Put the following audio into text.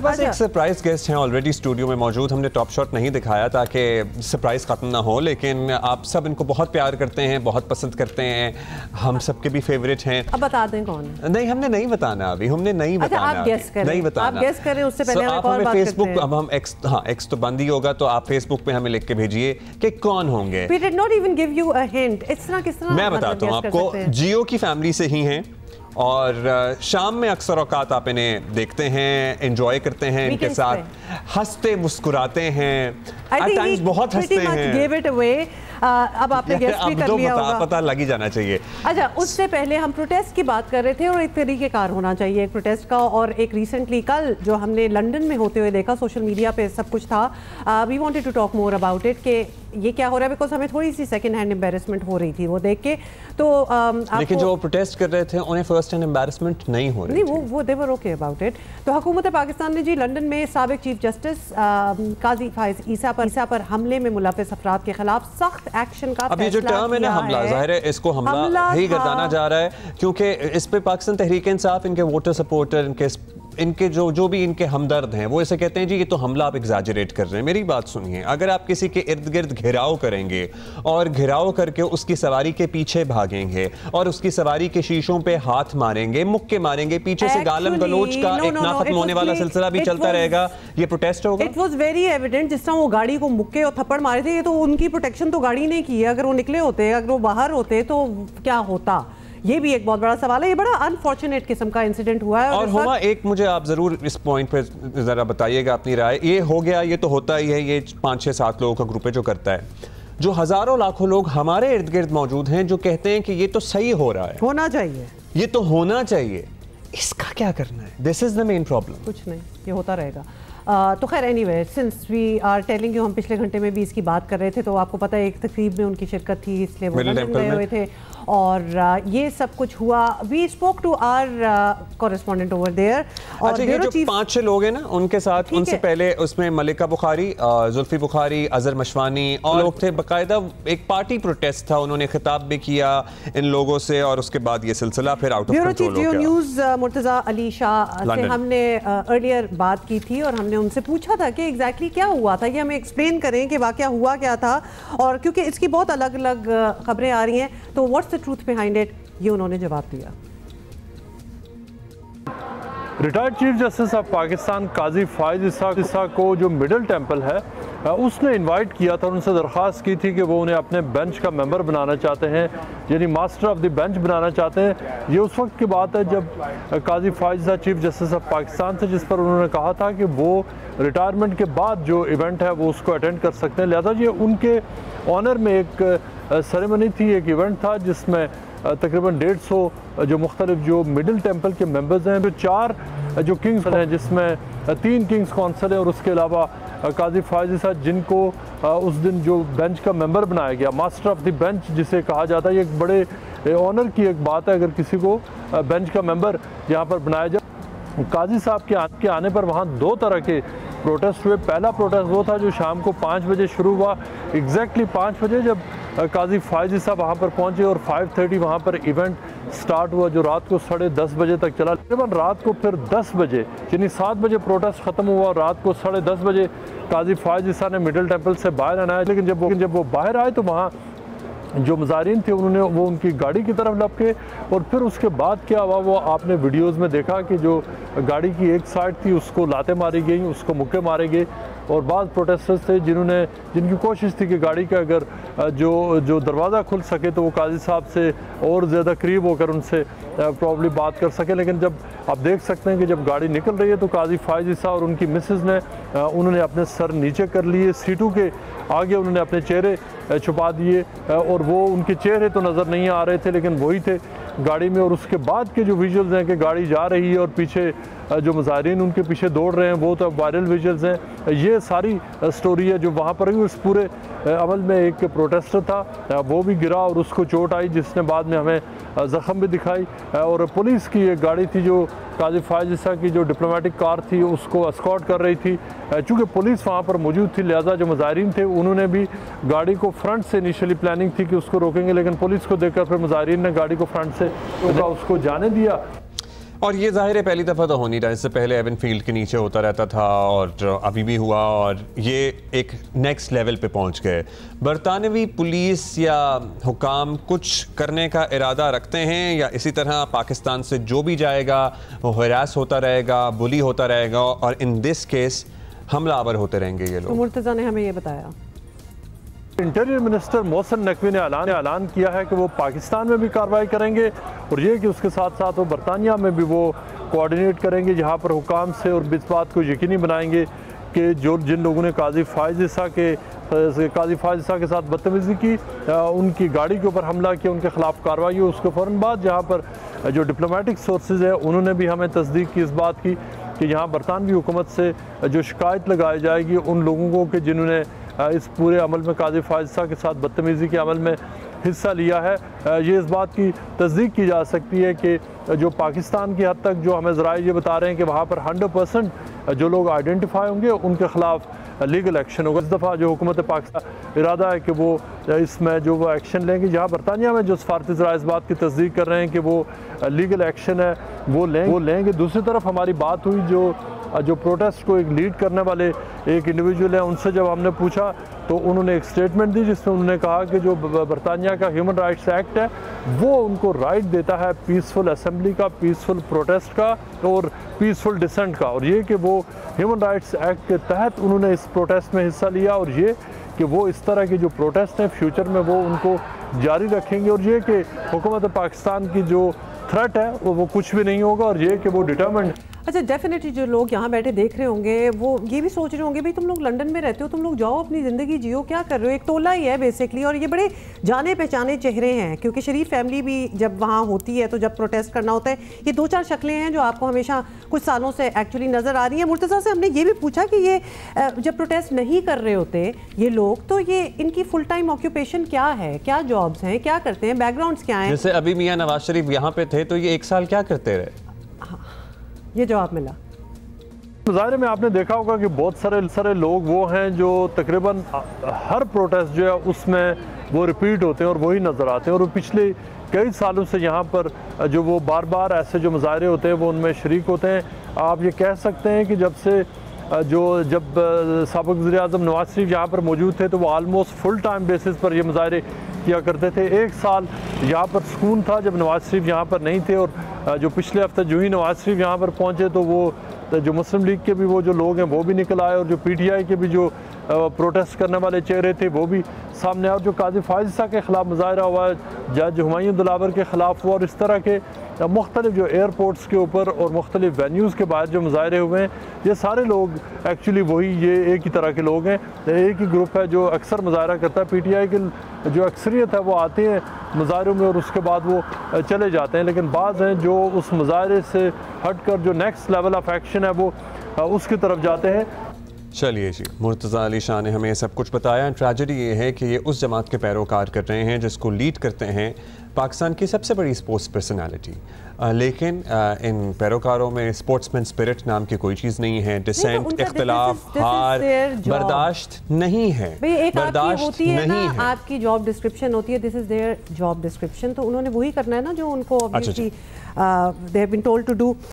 बस एक surprise guest हैं ऑलरेडी स्टूडियो में मौजूद। हमने टॉप शॉट नहीं दिखाया ताकि सरप्राइज खत्म ना हो, लेकिन आप सब इनको बहुत प्यार करते हैं, बहुत पसंद करते हैं, हम सबके भी फेवरेट हैं। अब बता दें कौन? नहीं, हमने नहीं बताना अभी, हमने नहीं बताना। आप गेस करें, नहीं बताना, आप गेस करें उससे पहले आप हमें फेसबुक, अब हम एक्स तो बंद ही होगा, तो आप फेसबुक पे हमें लिख के भेजिए कि कौन होंगे। We did not even give you a hint. इस तरह किस तरह मैं बताता हूँ आपको, जियो की फैमिली से ही हैं और शाम में अक्सर औकात आप इन्हें देखते हैं, एंजॉय करते हैं, इनके साथ हंसते मुस्कुराते हैं, at times बहुत हंसते हैं। अब आपने गेस भी कर लिया होगा, पता लग ही जाना चाहिए। अच्छा, उससे पहले हम प्रोटेस्ट की बात कर रहे थे और एक तरीकेकार होना चाहिए एक प्रोटेस्ट का, और एक रिसेंटली कल जो हमने लंदन में होते हुए देखा, सोशल मीडिया पे सब कुछ था। We wanted to talk more about it कि ये क्या हो रहा है, बिकॉज हमें थोड़ी सी सेकंड हैंड एम्बैरेसमेंट हो रही थी वो देख के। तो लेकिन जो प्रोटेस्ट कर रहे थे उन्हें फर्स्ट हैंड एम्बैरेसमेंट नहीं हो रही नहीं, वो दे वर ओके अबाउट इट। तो हुकूमत पाकिस्तान ने जी लंदन में साबिक चीफ जस्टिस काजी फाइज ईसा पर हमले में मुलव्वस अफराद के खिलाफ सख्त एक्शन का अब ये जो टर्म है ना हमला, जाहिर है इसको हमला ही गर्दाना जा रहा है, क्योंकि इस पे पाकिस्तान तहरीक इंसाफ, इनके वोटर सपोर्टर, इनके जो भी इनके हमदर्द हैं, वो ऐसे कहते हैं जी ये तो हमला आप एग्जैजरेट कर रहे हैं। मेरी बात सुनिए, अगर आप किसी के इर्द गिर्द घेराव करेंगे और घेराव करके उसकी सवारी के पीछे भागेंगे और उसकी सवारी के शीशों पे हाथ मारेंगे, मुक्के मारेंगे, पीछे से गालम गलोच का एक ना खत्म होने वाला सिलसिला भी चलता रहेगा, ये प्रोटेस्ट होगा। इट वाज वेरी एविडेंट, जिस तरह वो गाड़ी को मुक्के और थप्पड़ मारे थे, ये तो उनकी प्रोटेक्शन तो गाड़ी ने की है। अगर वो निकले होते, अगर वो बाहर होते तो क्या होता, ये भी एक बहुत बड़ा सवाल है। ये बड़ा अनफॉर्चुनेट किस्म का इंसिडेंट हुआ है। और हुआ एक, मुझे आप जरूर इस पॉइंट पे जरा बताइएगा अपनी राय। ये हो गया, ये तो होता ही है, ये 5, 6, 7 लोगों का ग्रुप है जो करता है। जो हजारों लाखों लोग हमारे इर्द गिर्द मौजूद हैं जो कहते हैं कि ये तो सही हो रहा है, होना चाहिए, ये तो होना चाहिए, इसका क्या करना है? This is the main problem. कुछ नहीं, ये होता रहेगा। तो खैर anyway, since we are telling you, हम पिछले घंटे में भी इसकी बात कर रहे थे, तो आपको पता है एक तकरीब में उनकी शिरकत थी, इसलिए वो लंदन गए हुए थे और ये सब कुछ हुआ। We spoke to our correspondent over there. और ये जो 5-6 लोग हैं ना उनके साथ, उनसे पहले उसमें मलिका बुखारी, जुल्फी बुखारी, अजहर मशवानी और लोग थे। बाकायदा एक पार्टी प्रोटेस्ट था, उन्होंने खिताब भी किया इन लोगों से और उसके बाद ये सिलसिला फिर आउट ऑफ कंट्रोल हो गया। न्यूज़ मुर्तज़ा अली शाह से हमने अर्लियर बात की थी और हमने उनसे पूछा था कि एग्जैक्टली क्या हुआ था, ये हमें एक्सप्लेन करें कि वाकया हुआ क्या था। और क्योंकि इसकी बहुत अलग अलग खबरें आ रही हैं, तो what's the truth behind it, ये उन्होंने जवाब दिया। Retired chief justice of Pakistan Qazi Faez Isa को जो मिडिल टेंपल है उसने इनवाइट किया था, उनसे दरख्वास्त की थी कि वो उन्हें अपने बेंच का मेंबर बनाना चाहते हैं, यानी मास्टर ऑफ द बेंच बनाना चाहते हैं। ये उस वक्त की बात है जब काजी फाइज ईसा चीफ जस्टिस ऑफ पाकिस्तान थे, जिस पर उन्होंने कहा था कि वो रिटायरमेंट के बाद जो इवेंट है वो उसको अटेंड कर सकते हैं। लिहाजा ये उनके ऑनर में एक सेरेमनी थी, एक इवेंट था जिसमें तकरीबन 150 जो मुख्तलिफ जो मिडिल टेंपल के मेंबर्स हैं, जो 4 जो किंग्स हैं, जिसमें 3 किंग्स काउंसिल हैं और उसके अलावा काजी फाइज ईसा, जिनको उस दिन जो बेंच का मेंबर बनाया गया, मास्टर ऑफ द बेंच जिसे कहा जाता है, ये एक बड़े ऑनर की एक बात है अगर किसी को बेंच का मेंबर यहाँ पर बनाया जाए। काजी साहब के आने पर वहाँ 2 तरह के प्रोटेस्ट हुए। पहला प्रोटेस्ट वो था जो शाम को 5 बजे शुरू हुआ, एग्जैक्टली 5 बजे जब काजी फाइज ईसा वहाँ पर पहुँचे और 5:30 वहाँ पर इवेंट स्टार्ट हुआ, जो रात को 10:30 बजे तक चला। तकरीबन रात को फिर 10 बजे यानी 7 बजे प्रोटेस्ट ख़त्म हुआ और रात को 10:30 बजे काजी फाइज ईसा ने मिडिल टेंपल से बाहर आना है। लेकिन जब वो बाहर आए तो वहाँ जो मुजारिन थे उन्होंने वो उनकी गाड़ी की तरफ लपके और फिर उसके बाद क्या हुआ वो आपने वीडियोस में देखा कि जो गाड़ी की एक साइड थी उसको लातें मारी गई, उसको मुक्के मारे गए और बाद प्रोटेस्टर्स थे जिनकी कोशिश थी कि गाड़ी का अगर जो दरवाज़ा खुल सके तो वो काजी साहब से और ज़्यादा करीब होकर उनसे प्रॉब्ली बात कर सके। लेकिन जब आप देख सकते हैं कि जब गाड़ी निकल रही है तो काजी फाइज ईसा और उनकी मिसेज़ ने उन्होंने अपने सर नीचे कर लिए, सीटों के आगे उन्होंने अपने चेहरे छुपा दिए और वो उनके चेहरे तो नज़र नहीं आ रहे थे लेकिन वही थे गाड़ी में। और उसके बाद के जो विजुअल्स हैं कि गाड़ी जा रही है और पीछे जो मुजाहिरीन उनके पीछे दौड़ रहे हैं, वो तो वायरल विजुअल्स हैं। ये सारी स्टोरी है जो वहाँ पर हुई। उस पूरे अमल में एक प्रोटेस्टर था, वो भी गिरा और उसको चोट आई, जिसने बाद में हमें ज़ख्म भी दिखाई। और पुलिस की एक गाड़ी थी जो काजी फाइज ईसा की जो डिप्लोमेटिक कार थी उसको एस्कॉर्ट कर रही थी। चूँकि पुलिस वहाँ पर मौजूद थी लिहाजा जो मुजाहिरीन थे उन्होंने भी गाड़ी को फ्रंट से इनिशियली प्लानिंग थी कि उसको रोकेंगे, लेकिन पुलिस को देखकर फिर मुजाहिरीन ने गाड़ी को फ्रंट से रोका, उसको जाने दिया। और ये जाहिर है पहली दफ़ा तो हो नहीं रहा, इससे पहले एवन फील्ड के नीचे होता रहता था और अभी भी हुआ, और ये एक नेक्स्ट लेवल पे पहुंच गए। बरतानवी पुलिस या हुकाम कुछ करने का इरादा रखते हैं या इसी तरह पाकिस्तान से जो भी जाएगा वो हरास होता रहेगा, बुली होता रहेगा और इन दिस केस हमलावर होते रहेंगे ये लोग? मुर्तज़ा ने हमें ये बताया। इंटीरियर मिनिस्टर मोहसिन नकवी ने ऐलान किया है कि वो पाकिस्तान में भी कार्रवाई करेंगे और ये कि उसके साथ साथ वो बरतानिया में भी वो कोऑर्डिनेट करेंगे, जहाँ पर हुकाम से और इस बात को यकीनी बनाएंगे कि जिन लोगों ने काजी फाइज ईसा के साथ बदतमीज़ी की, उनकी गाड़ी के ऊपर हमला किया, उनके खिलाफ कार्रवाई हो। उसके फ़ौरन बाद जहाँ पर जो डिप्लोमेटिक सोर्सेज है उन्होंने भी हमें तस्दीक की इस बात की कि यहाँ बरतानवी हुकूमत से जो शिकायत लगाई जाएगी उन लोगों को कि जिन्होंने इस पूरे अमल में काजी फाइज ईसा के साथ बदतमीज़ी के अमल में हिस्सा लिया है, ये इस बात की तस्दीक की जा सकती है कि जो पाकिस्तान की हद तक जो हमें ज़राए ये बता रहे हैं कि वहाँ पर 100% जो लोग आइडेंटिफाई होंगे उनके ख़िलाफ़ लीगल एक्शन होगा। इस दफ़ा जो हुकूमत पाकिस्तान इरादा है कि वो इसमें जो वो एक्शन लेंगे, जहाँ बरतानिया में जो सफारती ज़राए इस बात की तस्दीक कर रहे हैं कि वो लीगल एक्शन है वो लेंगे। दूसरी तरफ हमारी बात हुई जो प्रोटेस्ट को एक लीड करने वाले एक इंडिविजुअल है, उनसे जब हमने पूछा तो उन्होंने एक स्टेटमेंट दी जिसमें उन्होंने कहा कि जो बरतानिया का ह्यूमन राइट्स एक्ट है वो उनको राइट देता है पीसफुल असेंबली का, पीसफुल प्रोटेस्ट का और पीसफुल डिसेंट का, और ये कि वो ह्यूमन राइट्स एक्ट के तहत उन्होंने इस प्रोटेस्ट में हिस्सा लिया और ये कि वो इस तरह के जो प्रोटेस्ट हैं फ्यूचर में वो उनको जारी रखेंगे, और ये कि हुकूमत पाकिस्तान की जो थ्रेट है वो कुछ भी नहीं होगा, और ये कि वो डिटरमिन्ड। अच्छा, डेफिनेटली जो लोग यहाँ बैठे देख रहे होंगे वो ये भी सोच रहे होंगे भाई तुम लोग लंदन में रहते हो, तुम लोग जाओ अपनी ज़िंदगी जियो, क्या कर रहे हो? एक टोला ही है बेसिकली, और ये बड़े जाने पहचाने चेहरे हैं क्योंकि शरीफ फैमिली भी जब वहाँ होती है तो जब प्रोटेस्ट करना होता है ये 2-4 शक्लें हैं जो आपको हमेशा कुछ सालों से एक्चुअली नज़र आ रही हैं। मुर्तज़ा से हमने ये भी पूछा कि ये जब प्रोटेस्ट नहीं कर रहे होते ये लोग, तो ये इनकी फुल टाइम ऑक्यूपेशन क्या है, क्या जॉब्स हैं, क्या करते हैं, बैकग्राउंड्स क्या हैं? जैसे अभी मियाँ नवाज शरीफ यहाँ पे थे तो ये 1 साल क्या करते रहे? ये जवाब मिला। मुजाहरे में आपने देखा होगा कि बहुत सारे लोग वो हैं जो तकरीबन हर प्रोटेस्ट जो है उसमें वो रिपीट होते हैं और वही नज़र आते हैं, और पिछले कई सालों से यहाँ पर जो वो बार बार ऐसे जो मुजाहरे होते हैं वो उनमें शरीक होते हैं। आप ये कह सकते हैं कि जब साबिक़ वज़ीर-ए-आज़म नवाज शरीफ यहाँ पर मौजूद थे तो वो आलमोस्ट फुल टाइम बेसिस पर ये मुजाहरे किया करते थे। 1 साल यहाँ पर सुकून था जब नवाज शरीफ यहाँ पर नहीं थे, और जो पिछले हफ्ते जो ही नवाज शरीफ यहाँ पर पहुँचे तो वो जो मुस्लिम लीग के भी वो जो लोग हैं वो भी निकल आए, और जो PTI के भी जो प्रोटेस्ट करने वाले चेहरे थे वो भी सामने आए, और जो काजी फाइज ईसा के ख़िलाफ़ मुजाहरा हुआ, जज हुमायूं दिलावर के ख़िलाफ़ हुआ, और इस तरह के मुख्तलिफ जो एयरपोर्ट्स के ऊपर और मुख्तलिफ वेन्यूज़ के बाहर जो मुजाहरे हुए हैं, ये सारे लोग एक्चुअली ये एक ही तरह के लोग हैं, एक ही ग्रुप है जो अक्सर मुजाहरा करता है। PTI की जो अक्सरियत है वो आते हैं मुजाहरों में और उसके बाद वो चले जाते हैं, लेकिन बाज़ हैं जो उस मुजाहरे से हट कर जो नेक्स्ट लेवल ऑफ एक्शन है वो उसकी तरफ जाते हैं। चलिए जी, मुर्तज़ा अली शाह ने हमें सब कुछ बताया। ट्रेजेडी ये है कि ये उस जमात के पैरोकार कर रहे हैं जिसको लीड करते हैं पाकिस्तान की सबसे बड़ी स्पोर्ट्स पर्सनालिटी, लेकिन इन पैरोकारों में स्पोर्ट्समैन स्पिरिट नाम की कोई चीज़ नहीं है। डिसेंट, इख्तिलाफ, हार बर्दाश्त नहीं है, बर्दाश्त नहीं है। आपकी जॉब डिस्क्रिप्शन होती है, this is their job description, तो उन्होंने वही करना है ना जो उनको obviously they have been told to do.